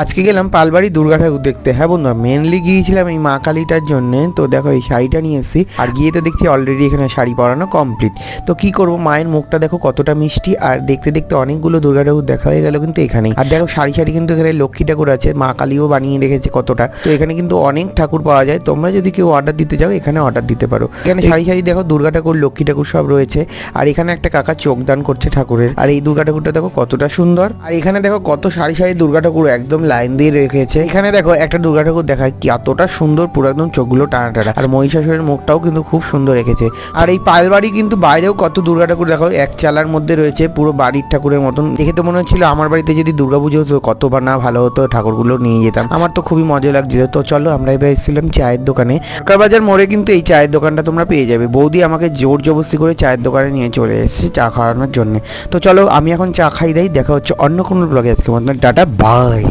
আজকে গেলাম পালবাড়ি দুর্গা ঠাকুর দেখতে। হ্যাঁ বন্ধুরা, মেনলি গিয়েছিলাম এই মা কালীটার জন্য। তো দেখো এই শাড়িটা নিয়ে এসেছি, আর গিয়ে তো দেখছি অলরেডি এখানে শাড়ি পরানো কমপ্লিট। তো কি করব, মায়ের মুখটা দেখো কতটা মিষ্টি, আর দেখতে দেখতে অনেকগুলো দুর্গা ঠাকুর দেখা হয়ে গেল কিন্তু এখানেই। আর দেখো সারি সারি কিন্তু এখানে লক্ষ্মী ঠাকুর আছে, মা কালীও বানিয়ে রেখেছে কতটা। তো এখানে কিন্তু অনেক ঠাকুর পাওয়া যায়, তোমরা যদি কেউ অর্ডার দিতে চাও এখানে অর্ডার দিতে পারো। এখানে সারি সারি দেখো দুর্গা ঠাকুর, লক্ষ্মী ঠাকুর সব রয়েছে। আর এখানে একটা কাকা চোখদান করছে ঠাকুরের। আর এই দুর্গা ঠাকুরটা দেখো কতটা সুন্দর। আর এখানে দেখো কত সারি সারি দুর্গা ঠাকুর একদম লাইন দিয়ে রেখেছে। এখানে দেখো একটা দুর্গা ঠাকুর দেখায় কি এতটা সুন্দর, পুরো একদম চোখগুলো টানা টানা। আর মহিষাসুরের মুখটাও কিন্তু খুব সুন্দর রেখেছে। আর এই পালবাড়ি কিন্তু বাইরেও কত দুর্গা ঠাকুর দেখো এক চালার মধ্যে রয়েছে, পুরো বাড়ির ঠাকুরের মতন। দেখে তো মনে হচ্ছিল আমার বাড়িতে যদি দুর্গাপুজো হতো কত বা না ভালো হতো, ঠাকুরগুলো নিয়ে যেতাম। আমার তো খুবই মজা লাগছিল। তো চলো আমরা এবার এসেছিলাম চায়ের দোকানে। সরকার বাজার মোড়ে কিন্তু এই চায়ের দোকানটা তোমরা পেয়ে যাবে। বৌদি আমাকে জোর জবরদস্তি করে চায়ের দোকানে নিয়ে চলে এসেছে চা খাওয়ানোর জন্য। তো চলো আমি এখন চা খাই দেই। দেখা হচ্ছে অন্য কোনো ব্লগে। আজকে মতন টাটা, বাই।